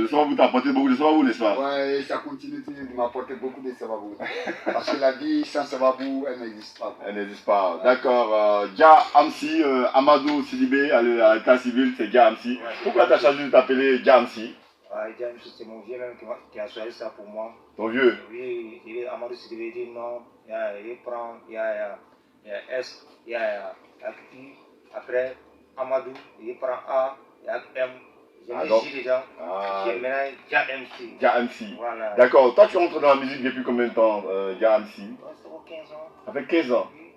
Sababou t'a apporté beaucoup de Sababou, n'est-ce pas? Ouais, ça continue de m'apporter beaucoup de Sababou. Parce que la vie sans Sababou, elle n'existe pas. Elle n'existe pas. D'accord. Dia Amsi, Amadou Sidibé, à l'état civil, c'est Dia Amsi. Ouais. Pourquoi tu as choisi de t'appeler Dia Amsi? Dia Amsi, c'est mon vieux même qui a choisi ça pour moi. Ton vieux? Oui, Amadou Sidibé dit non, il prend, il y a S, il y a I, après Amadou, il prend A, il y a M. J'ai mis J dedans. J'ai maintenant Dia MC. Dia MC. Voilà. D'accord. Toi, tu rentres dans la musique depuis combien de temps, Dia MC? Ça fait 15 ans. Ça fait 15 ans. Oui.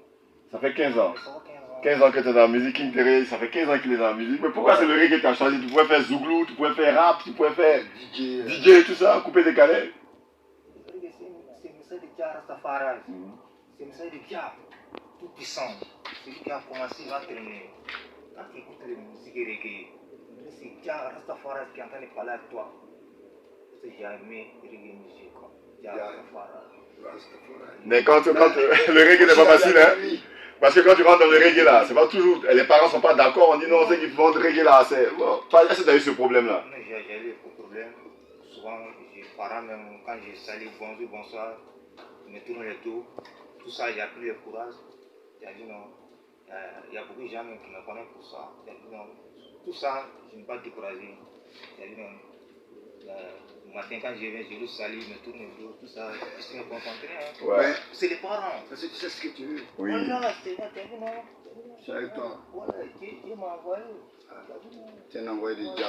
Ça fait 15 ans. Ça fait 15 ans. 15 ans que tu es dans la musique, King Terry, ça fait 15 ans qu'il est dans la musique. Mais pourquoi c'est le reggae que tu as choisi? Tu pouvais faire Zouglou, tu pouvais faire rap, tu pouvais faire DJ, tout ça, couper des calais. Le reggae, c'est le message de Dia Rastafari. C'est le message de Dia, tout puissant. C'est lui qui a commencé, il va terminer. Quand tu écoutes la musique reggae, c'est Dia Rastafari qui est en train de parler avec toi. C'est jamais reggae musique. Dia Rastafari. Mais quand le reggae n'est pas facile, hein? Parce que quand tu rentres dans le reggae là, c'est pas toujours, les parents sont pas d'accord, on dit non, c'est qu'ils font de reggae là, c'est... Bon, est-ce que tu as eu ce problème là? J'ai eu ce problème. Souvent, les parents, même quand j'ai sali bonjour, bonsoir, ils me tournent le dos. Tout ça, j'ai pris le courage. J'ai dit non. Il y a beaucoup de gens qui me connaissent pour ça. J'ai dit non. Tout ça, je ne vais pas décourager. J'ai dit non. Le matin, quand je viens, je le salue, je me tourne le dos, tout ça, je suis me concentrer. Hein. Ouais. C'est les parents. Parce que tu sais ce que tu veux. Oui. Voilà, c'est moi, t'as vu non? C'est avec toi. Voilà, Dieu m'a envoyé. Tu es un envoyé de Dia.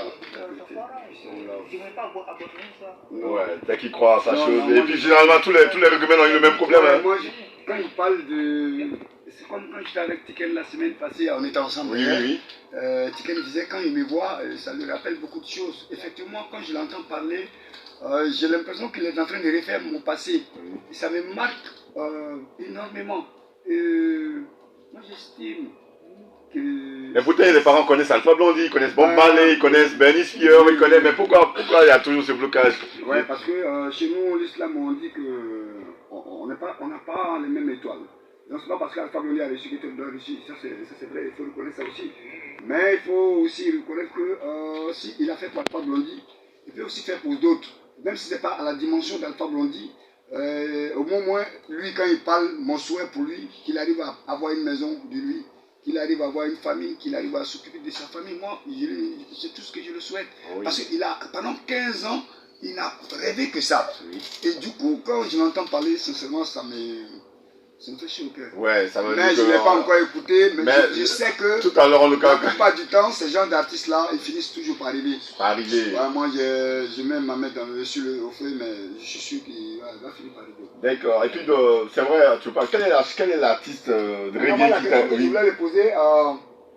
Je ne vais pas abandonner ça. Ouais, t'as qui croit à sa chose. Et puis généralement, tous les rugbymen ont eu le même problème. Hein. Moi, quand il parle de... C'est comme quand j'étais avec Tiken la semaine passée, on était ensemble. Oui, oui, oui. Tiken disait, quand il me voit, ça lui rappelle beaucoup de choses. Effectivement, quand je l'entends parler, j'ai l'impression qu'il est en train de refaire mon passé. Et ça me marque énormément. Moi, j'estime que... Mais pourtant, les parents connaissent Alpha Blondy, ils connaissent Bob Marley, ils connaissent Bernie Spears, ils connaissent... Mais pourquoi il y a toujours ce blocage? Ouais, parce que chez nous, l'islam, on dit que on n'a pas les mêmes étoiles. Donc c'est pas parce qu'Alpha Blondy a reçu que tout le monde a reçu. Ça c'est vrai, il faut reconnaître ça aussi. Mais il faut aussi reconnaître que s'il a fait pour Alpha Blondy, il peut aussi faire pour d'autres. Même si ce n'est pas à la dimension d'Alpha Blondy, au moins, lui, quand il parle, mon souhait pour lui, qu'il arrive à avoir une maison de lui, qu'il arrive à avoir une famille, qu'il arrive à s'occuper de sa famille. Moi, c'est tout ce que je le souhaite. Oui. Parce que pendant 15 ans, il n'a rêvé que ça. Oui. Et du coup, quand je l'entends parler, sincèrement, ça me fait chaud au cœur. Ouais, ça veut mais je ne l'ai pas encore écouté, mais je sais que tout à l'heure, la plupart du temps, ces genres d'artistes-là, ils finissent toujours par arriver. Ouais, moi, je mets ma main sur le feu, mais je suis sûr qu'il va finir par arriver. D'accord. Et puis, c'est vrai, tu parles. Quel est l'artiste de reggae qui t'a... Je voulais le poser.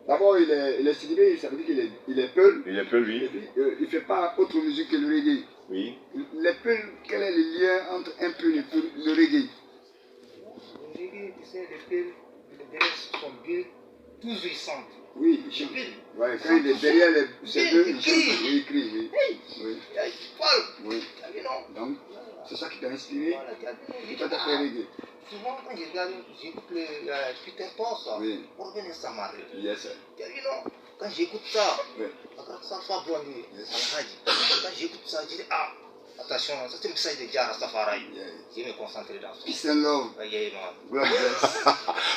D'abord, il est Sidibé, ça veut dire qu'il est Peul. Il est Peul, oui. Et puis, il ne fait pas autre musique que le reggae. Oui. Les Peul, quel est le lien entre un Peul et le reggae? Le reggae, tu sais, les Peul, les derrière sont bien, tous ils sentent. Oui, il chante. Ouais, quand il est derrière ces deux, il crie. Oui, il crie, oui. Oui. Il parle. Oui. Donc, c'est ça qui t'a inspiré. Toi, t'as fait reggae. Souvent, quand je regarde, j'écoute Peter Tosh, oui. Pour venir Samar. Yes, sir. Quand j'écoute ça, oui. Ça soit Blondie, quand j'écoute ça, je dis, ah, attention, ça c'est le message de Dia Rastafari. Je vais me concentrer dans ça. Peace and love.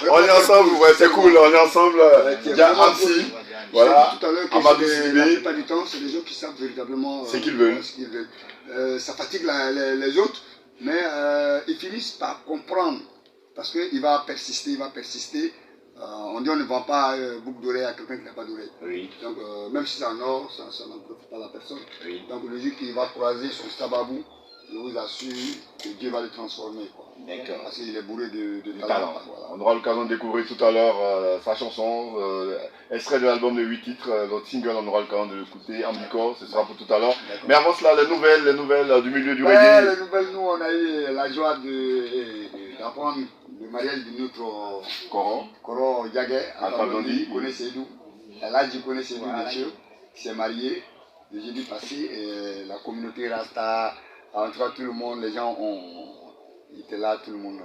On est ensemble, ouais, c'est cool, on est ensemble. Dia Amsi, voilà, Amadou Sidibé. La plupart du temps, c'est des gens qui savent véritablement ce qu'ils veulent. Ça fatigue les autres, mais ils finissent par comprendre. Parce qu'il va persister, on dit on ne vend pas boucle d'oreille à quelqu'un qui n'a pas d'oreille. Oui. Donc même si c'est en or, ça n'en profite pas à la personne. Oui. Donc le jour qu'il va croiser son sababou, je vous assure que Dieu va le transformer. D'accord. Parce qu'il est bourré de talent. Voilà. On aura l'occasion de découvrir tout à l'heure sa chanson, extrait de l'album de 8 titres, notre single, on aura l'occasion de l'écouter, Ambicor, ce sera pour tout à l'heure. Mais avant cela, les nouvelles du milieu du reggae. Les nouvelles, nous on a eu la joie d'apprendre le mariage de notre Koro Diagué, Alpha Blondy, connaissez nous. Là, je connaissais nous, bien sûr, qui s'est marié le jeudi passé. Et la communauté Rasta, en tout cas tout le monde, les gens étaient là, tout le monde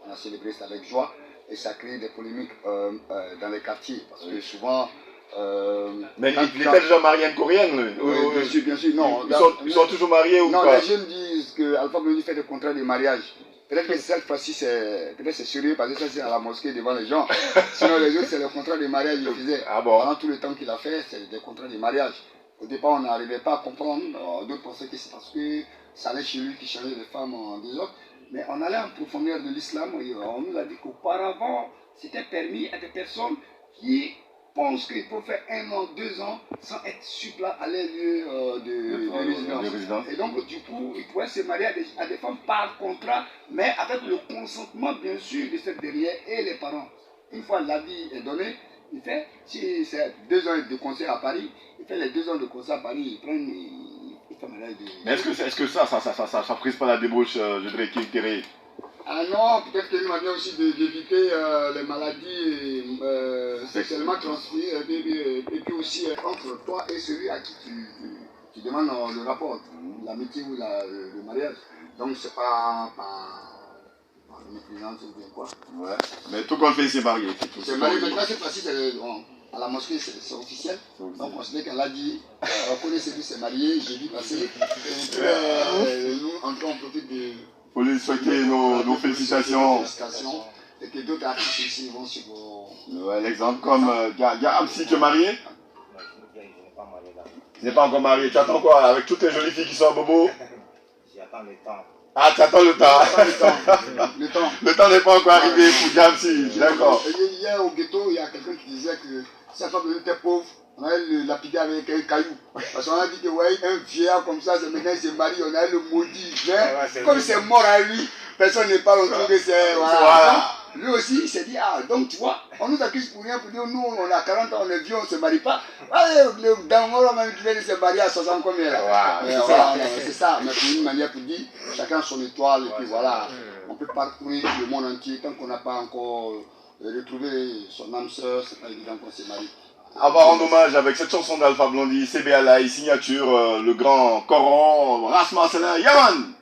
a célébré ça avec joie. Et ça crée des polémiques dans les quartiers. Parce que souvent, Mais il était déjà marié à une Coréenne, lui. Oui, bien sûr, non. Ils sont toujours mariés ou non, pas? les jeunes disent que Alpha Blondy fait des contrats de mariage. Peut-être que cette fois-ci, c'est sérieux parce que ça, c'est à la mosquée devant les gens. Sinon, les autres, c'est le contrat de mariage qu'il faisait. Ah bon? Pendant tout le temps qu'il a fait, c'est des contrats de mariage. Au départ, on n'arrivait pas à comprendre. D'autres pensaient que c'est parce que ça allait chez lui qui changeait les femmes des autres. Mais on allait en profondeur de l'islam et on nous a dit qu'auparavant, c'était permis à des personnes qui pensent qu'ils peuvent faire 1 an, 2 ans sans être sur place à leur lieu de résidence. Et donc, du coup, ils pouvaient se marier à des femmes par contrat, mais avec le consentement, bien sûr, de cette dernière et les parents. Une fois l'avis est donné, il fait, si c'est 2 ans de conseil à Paris, il fait les 2 ans de conseil à Paris, il prend il fait mariage de... Mais est-ce que ça prise pas la débauche, je dirais, qui Ah non, peut-être qu'il y a une manière aussi d'éviter les maladies sexuellement transmises et puis aussi entre toi et celui à qui tu demandes le rapport, l'amitié ou le mariage. Donc c'est pas une méprisance ou bien quoi. Ouais. Mais tout compte fait, c'est marié. C'est marié, maintenant cette fois-ci, à la mosquée, c'est officiel. Donc on se dit qu'elle a dit, on connaît celui qui s'est marié, j'ai vu passer. Et nous, en tout cas, on profite de... Faut lui souhaiter nos félicitations. Et que d'autres artistes ici vont sur Ouais, l'exemple comme Gabsi, tu es marié? Non, je n'ai pas marié là. Tu n'es pas encore marié. Tu attends quoi? Avec toutes les jolies filles qui sont à Bobo? J'attends le temps. Ah, tu attends le temps. Le temps. Le temps n'est pas encore arrivé pour Gabsi. D'accord. Hier au ghetto, il y a quelqu'un qui disait que si la femme était pauvre, on allait le lapider avec un caillou. Parce qu'on a dit que ouais, un vieillard comme ça, maintenant il se marie, on allait le maudire. Mais comme c'est mort à lui, personne ne parle autour de ça. Voilà. Lui aussi, il s'est dit, ah, donc tu vois, on nous accuse pour rien, pour dire, nous, on a 40 ans, on est vieux, on ne se marie pas. Dans le moment même, tu viens de se marier à 60 combien là. C'est ça, mais pour une manière pour dire, chacun son étoile, et puis voilà, on peut parcourir le monde entier, tant qu'on n'a pas encore retrouvé son âme sœur, c'est pas évident qu'on se marie. On va rendre hommage avec cette chanson d'Alpha Blondy, CBLA, signature, le grand Coran, Rasma Salah, Yaman.